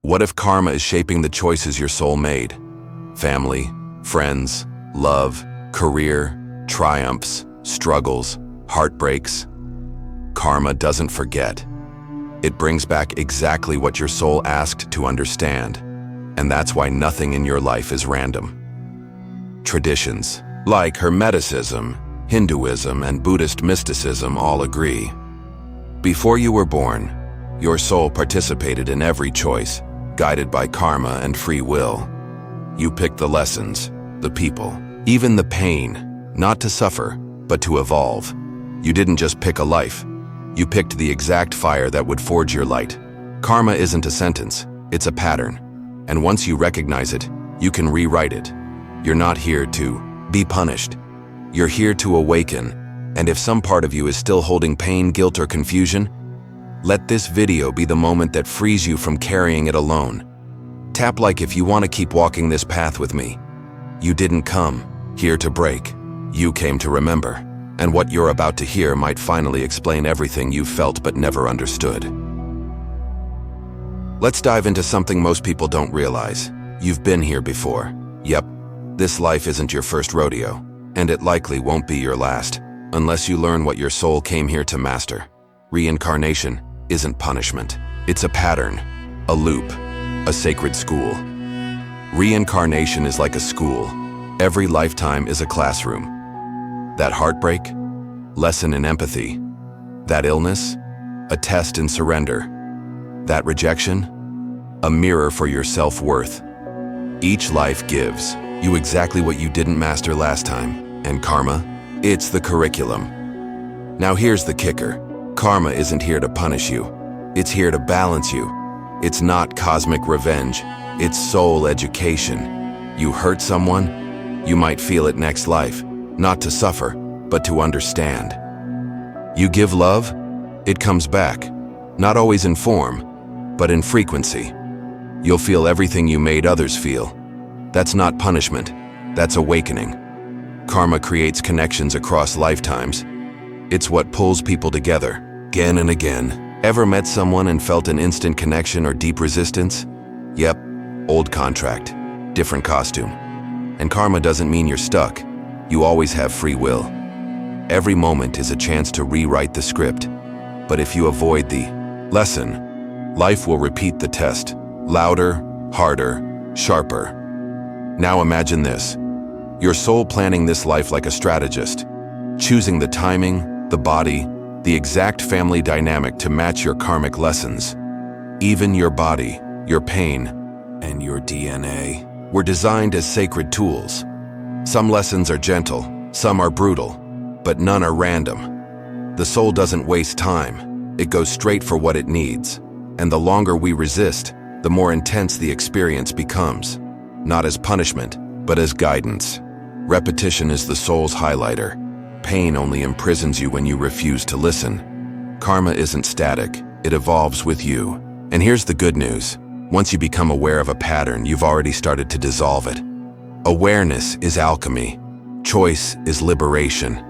What if karma is shaping the choices your soul made? Family, friends, love, career, triumphs, struggles, heartbreaks. Karma doesn't forget. It brings back exactly what your soul asked to understand, and that's why nothing in your life is random. Traditions, like Hermeticism, Hinduism, and Buddhist mysticism all agree. Before you were born, your soul participated in every choice, guided by karma and free will. You picked the lessons, the people, even the pain, not to suffer, but to evolve. You didn't just pick a life. You picked the exact fire that would forge your light. Karma isn't a sentence, it's a pattern. And once you recognize it, you can rewrite it. You're not here to be punished. You're here to awaken. And if some part of you is still holding pain, guilt, or confusion, let this video be the moment that frees you from carrying it alone. Tap like if you want to keep walking this path with me. You didn't come here to break. You came to remember. And what you're about to hear might finally explain everything you've felt but never understood. Let's dive into something most people don't realize. You've been here before. Yep, this life isn't your first rodeo, and it likely won't be your last, unless you learn what your soul came here to master. Reincarnation isn't punishment. It's a pattern, a loop, a sacred school. Reincarnation is like a school. Every lifetime is a classroom. That heartbreak, lesson in empathy. That illness, a test in surrender. That rejection, a mirror for your self-worth. Each life gives you exactly what you didn't master last time. And karma, it's the curriculum. Now here's the kicker. Karma isn't here to punish you. It's here to balance you. It's not cosmic revenge. It's soul education. You hurt someone, you might feel it next life. Not to suffer, but to understand. You give love, it comes back. Not always in form, but in frequency. You'll feel everything you made others feel. That's not punishment, that's awakening. Karma creates connections across lifetimes. It's what pulls people together, again and again. Ever met someone and felt an instant connection or deep resistance? Yep, old contract, different costume. And karma doesn't mean you're stuck. You always have free will. Every moment is a chance to rewrite the script. But if you avoid the lesson, life will repeat the test. Louder, harder, sharper. Now imagine this. Your soul planning this life like a strategist, choosing the timing, the body, the exact family dynamic to match your karmic lessons. Even your body, your pain, and your DNA were designed as sacred tools. Some lessons are gentle, some are brutal, but none are random. The soul doesn't waste time. It goes straight for what it needs. And the longer we resist, the more intense the experience becomes. Not as punishment, but as guidance. Repetition is the soul's highlighter. Pain only imprisons you when you refuse to listen. Karma isn't static, it evolves with you. And here's the good news. Once you become aware of a pattern, you've already started to dissolve it. Awareness is alchemy. Choice is liberation.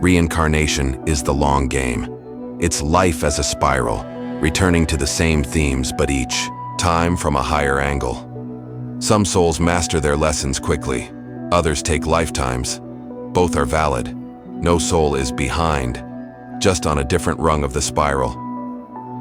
Reincarnation is the long game. It's life as a spiral, returning to the same themes but each time from a higher angle. Some souls master their lessons quickly. Others take lifetimes. Both are valid. No soul is behind, just on a different rung of the spiral.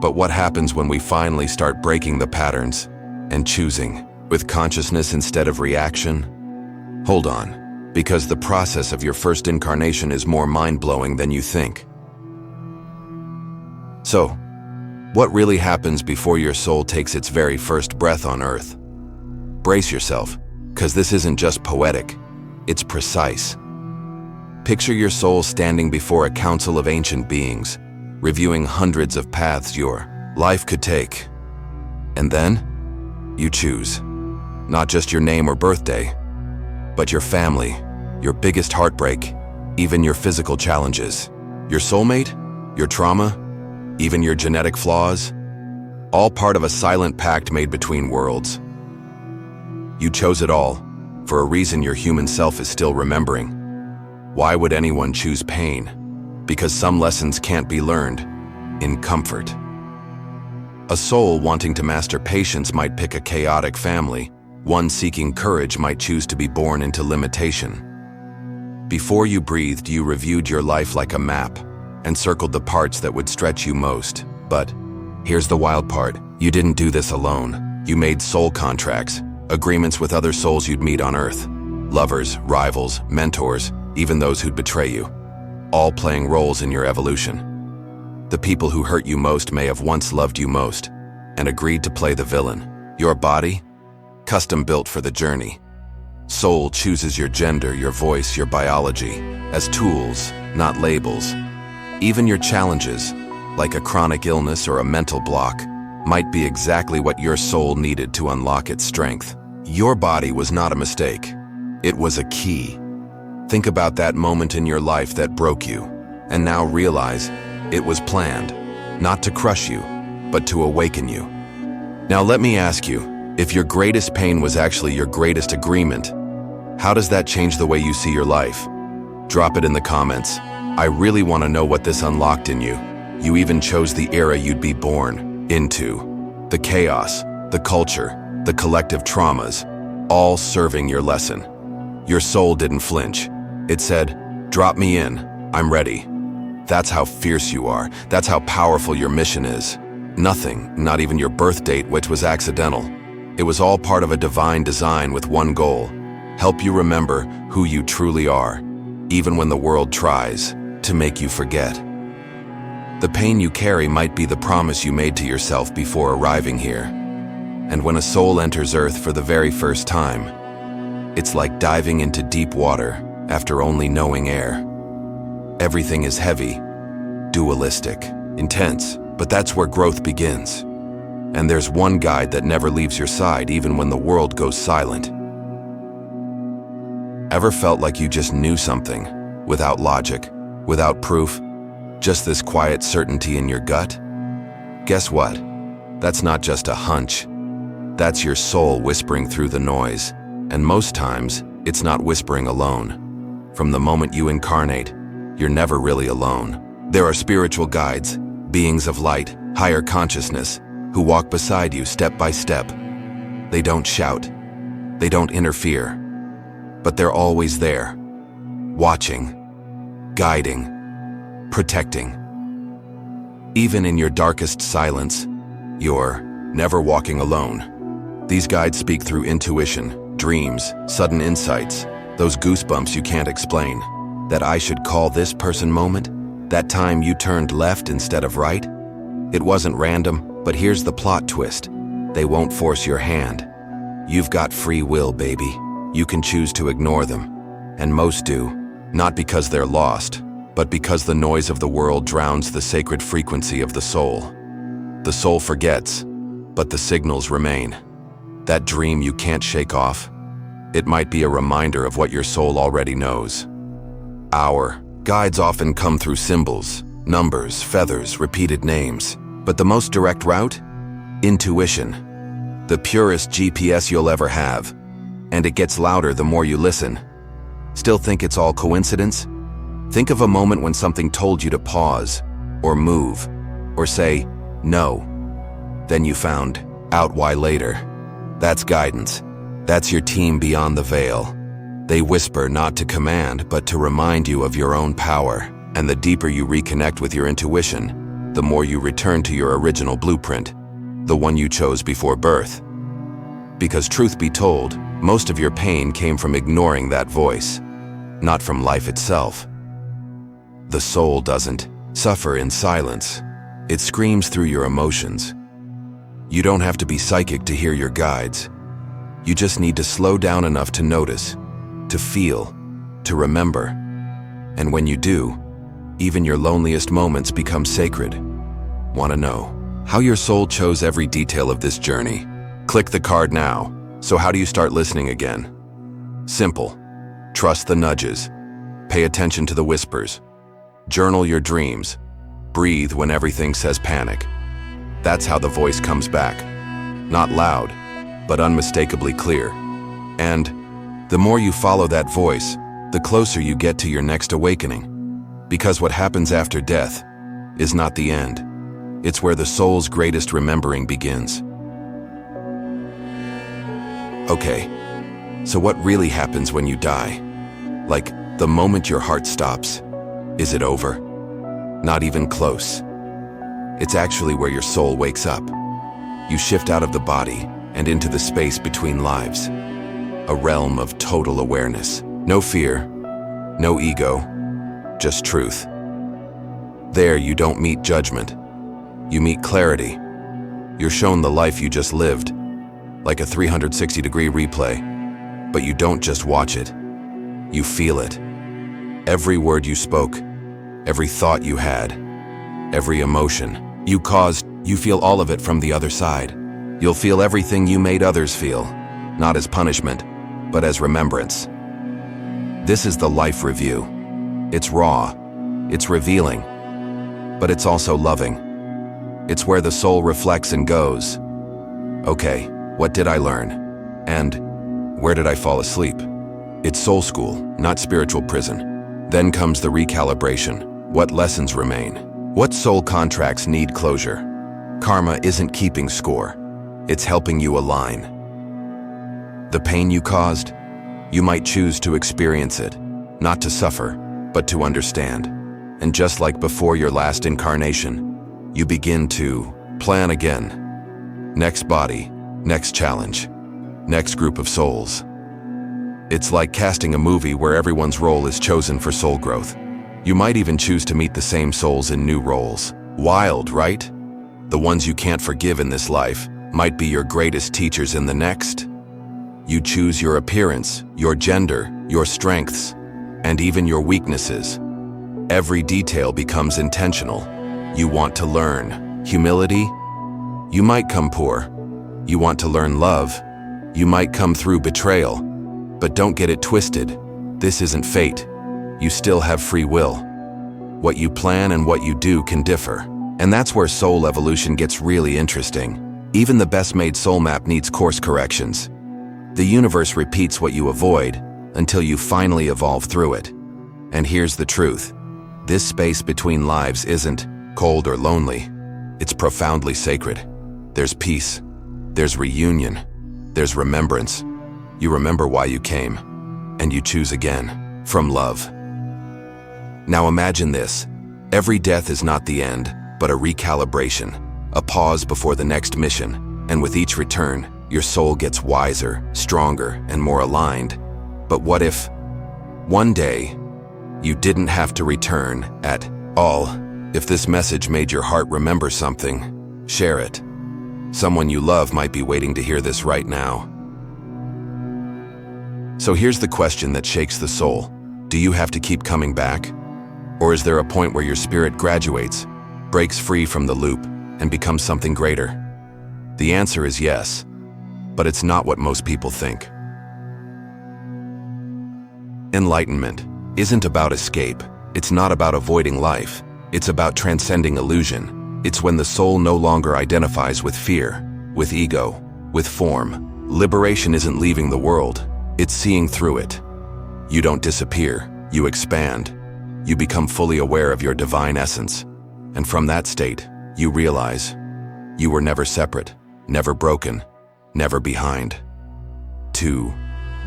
But what happens when we finally start breaking the patterns and choosing with consciousness instead of reaction? Hold on, because the process of your first incarnation is more mind-blowing than you think. So, what really happens before your soul takes its very first breath on Earth? Brace yourself, because this isn't just poetic, it's precise. Picture your soul standing before a council of ancient beings, reviewing hundreds of paths your life could take. And then, you choose. Not just your name or birthday, but your family, your biggest heartbreak, even your physical challenges, your soulmate, your trauma, even your genetic flaws, all part of a silent pact made between worlds. You chose it all, for a reason your human self is still remembering. Why would anyone choose pain? Because some lessons can't be learned in comfort. A soul wanting to master patience might pick a chaotic family. One seeking courage might choose to be born into limitation. Before you breathed, you reviewed your life like a map and circled the parts that would stretch you most. But here's the wild part. You didn't do this alone. You made soul contracts, agreements with other souls you'd meet on Earth. Lovers, rivals, mentors, even those who'd betray you. All playing roles in your evolution. The people who hurt you most may have once loved you most and agreed to play the villain. Your body? Custom built for the journey. Soul chooses your gender, your voice, your biology as tools, not labels. Even your challenges, like a chronic illness or a mental block, might be exactly what your soul needed to unlock its strength. Your body was not a mistake. It was a key. Think about that moment in your life that broke you, and now realize it was planned, not to crush you, but to awaken you. Now let me ask you, if your greatest pain was actually your greatest agreement, how does that change the way you see your life? Drop it in the comments. I really want to know what this unlocked in you. You even chose the era you'd be born into. The chaos, the culture, the collective traumas, all serving your lesson. Your soul didn't flinch. It said, "Drop me in, I'm ready." That's how fierce you are. That's how powerful your mission is. Nothing, not even your birth date, which was accidental. It was all part of a divine design with one goal: help you remember who you truly are, even when the world tries to make you forget. The pain you carry might be the promise you made to yourself before arriving here. And when a soul enters Earth for the very first time, it's like diving into deep water after only knowing air. Everything is heavy, dualistic, intense, but that's where growth begins. And there's one guide that never leaves your side even when the world goes silent. Ever felt like you just knew something, without logic, without proof? Just this quiet certainty in your gut? Guess what? That's not just a hunch. That's your soul whispering through the noise. And most times, it's not whispering alone. From the moment you incarnate, you're never really alone. There are spiritual guides, beings of light, higher consciousness, who walk beside you step by step. They don't shout. They don't interfere. But they're always there, watching, guiding, protecting. Even in your darkest silence, you're never walking alone. These guides speak through intuition, dreams, sudden insights, those goosebumps you can't explain. That "I should call this person" moment, that time you turned left instead of right. It wasn't random, but here's the plot twist. They won't force your hand. You've got free will, baby. You can choose to ignore them. And most do, not because they're lost, but because the noise of the world drowns the sacred frequency of the soul. The soul forgets, but the signals remain. That dream you can't shake off, it might be a reminder of what your soul already knows. Our guides often come through symbols, numbers, feathers, repeated names. But the most direct route? Intuition. The purest GPS you'll ever have. And it gets louder the more you listen. Still think it's all coincidence? Think of a moment when something told you to pause, or move, or say, no. Then you found out why later. That's guidance. That's your team beyond the veil. They whisper not to command, but to remind you of your own power. And the deeper you reconnect with your intuition, the more you return to your original blueprint, the one you chose before birth. Because truth be told, most of your pain came from ignoring that voice, not from life itself. The soul doesn't suffer in silence. It screams through your emotions. You don't have to be psychic to hear your guides. You just need to slow down enough to notice, to feel, to remember. And when you do, even your loneliest moments become sacred. Want to know how your soul chose every detail of this journey? Click the card now. So how do you start listening again? Simple. Trust the nudges. Pay attention to the whispers. Journal your dreams. Breathe when everything says panic. That's how the voice comes back. Not loud, but unmistakably clear. And the more you follow that voice, the closer you get to your next awakening. Because what happens after death is not the end. It's where the soul's greatest remembering begins. Okay, so what really happens when you die? Like, the moment your heart stops, is it over? Not even close. It's actually where your soul wakes up. You shift out of the body and into the space between lives. A realm of total awareness. No fear, no ego, just truth. There you don't meet judgment. You meet clarity. You're shown the life you just lived, like a 360-degree replay. But you don't just watch it. You feel it. Every word you spoke, every thought you had, every emotion you caused, you feel all of it from the other side. You'll feel everything you made others feel, not as punishment, but as remembrance. This is the life review. It's raw, it's revealing, but it's also loving. It's where the soul reflects and goes, okay, what did I learn? And where did I fall asleep? It's soul school, not spiritual prison. Then comes the recalibration. What lessons remain? What soul contracts need closure? Karma isn't keeping score. It's helping you align. The pain you caused, you might choose to experience it, not to suffer, but to understand. And just like before your last incarnation, you begin to plan again. Next body, next challenge, next group of souls. It's like casting a movie where everyone's role is chosen for soul growth. You might even choose to meet the same souls in new roles. Wild, right? The ones you can't forgive in this life might be your greatest teachers in the next. You choose your appearance, your gender, your strengths, and even your weaknesses. Every detail becomes intentional. You want to learn humility. You might come poor. You want to learn love. You might come through betrayal. But don't get it twisted. This isn't fate. You still have free will. What you plan and what you do can differ. And that's where soul evolution gets really interesting. Even the best-made soul map needs course corrections. The universe repeats what you avoid until you finally evolve through it. And here's the truth. This space between lives isn't cold or lonely. It's profoundly sacred. There's peace. There's reunion. There's remembrance. You remember why you came, and you choose again, from love. Now imagine this. Every death is not the end, but a recalibration, a pause before the next mission, and with each return, your soul gets wiser, stronger, and more aligned. But what if, one day, you didn't have to return at all? If this message made your heart remember something, share it. Someone you love might be waiting to hear this right now. So here's the question that shakes the soul. Do you have to keep coming back? Or is there a point where your spirit graduates, breaks free from the loop, and becomes something greater? The answer is yes, but it's not what most people think. Enlightenment isn't about escape. It's not about avoiding life. It's about transcending illusion. It's when the soul no longer identifies with fear, with ego, with form. Liberation isn't leaving the world. It's seeing through it. You don't disappear. You expand. You become fully aware of your divine essence. And from that state, you realize you were never separate, never broken, never behind. To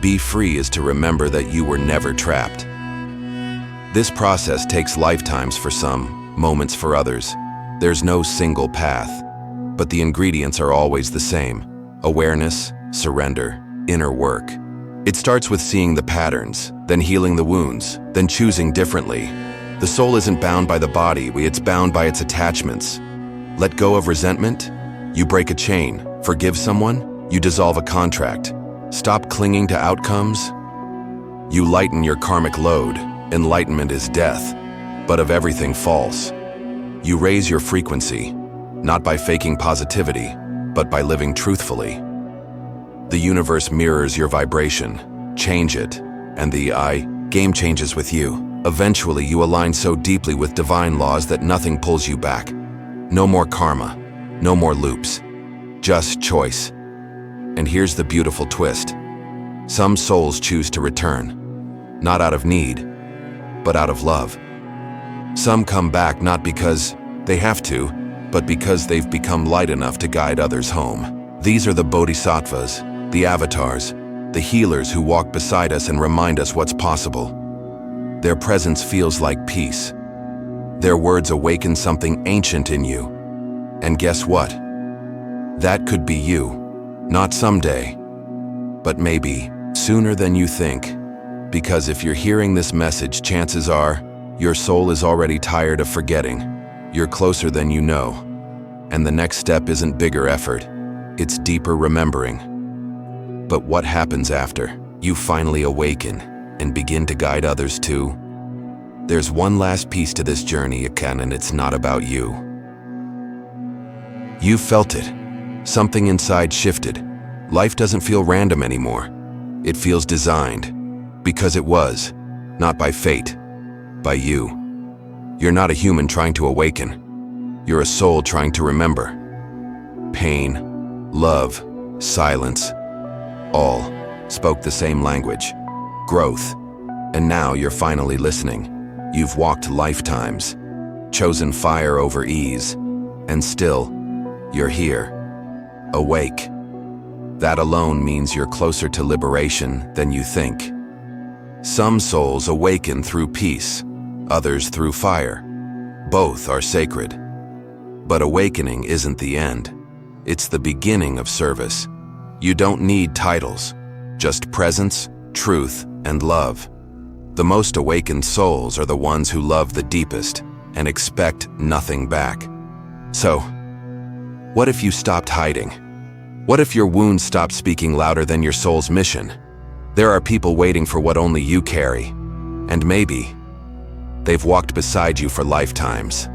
be free is to remember that you were never trapped. This process takes lifetimes for some, moments for others. There's no single path, but the ingredients are always the same: awareness, surrender, inner work. It starts with seeing the patterns, then healing the wounds, then choosing differently. The soul isn't bound by the body, it's bound by its attachments. Let go of resentment, you break a chain. Forgive someone, you dissolve a contract. Stop clinging to outcomes, you lighten your karmic load. Enlightenment is death, but of everything false. You raise your frequency, not by faking positivity, but by living truthfully. The universe mirrors your vibration. Change it, and the game changes with you. Eventually, you align so deeply with divine laws that nothing pulls you back. No more karma, no more loops, just choice. And here's the beautiful twist. Some souls choose to return, not out of need, but out of love. Some come back not because they have to, but because they've become light enough to guide others home. These are the bodhisattvas, the avatars, the healers who walk beside us and remind us what's possible. Their presence feels like peace. Their words awaken something ancient in you. And guess what? That could be you. Not someday, but maybe sooner than you think. Because if you're hearing this message, chances are your soul is already tired of forgetting. You're closer than you know. And the next step isn't bigger effort, it's deeper remembering. But what happens after you finally awaken and begin to guide others too? There's one last piece to this journey, and it's not about you. You felt it. Something inside shifted. Life doesn't feel random anymore. It feels designed. Because it was. Not by fate. By you. You're not a human trying to awaken. You're a soul trying to remember. Pain, love, silence, all spoke the same language. Growth. And now you're finally listening. You've walked lifetimes, chosen fire over ease, and still, you're here. Awake. That alone means you're closer to liberation than you think. Some souls awaken through peace, others through fire. Both are sacred. But awakening isn't the end. It's the beginning of service. You don't need titles, just presence, truth, and love. The most awakened souls are the ones who love the deepest and expect nothing back. So, what if you stopped hiding? What if your wounds stopped speaking louder than your soul's mission? There are people waiting for what only you carry. And maybe they've walked beside you for lifetimes.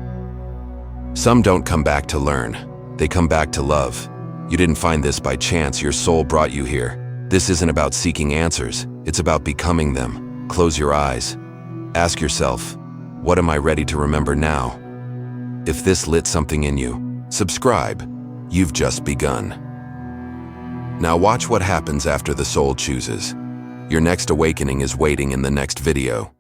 Some don't come back to learn. They come back to love. You didn't find this by chance. Your soul brought you here. This isn't about seeking answers. It's about becoming them. Close your eyes. Ask yourself, what am I ready to remember now? If this lit something in you, subscribe. You've just begun. Now watch what happens after the soul chooses. Your next awakening is waiting in the next video.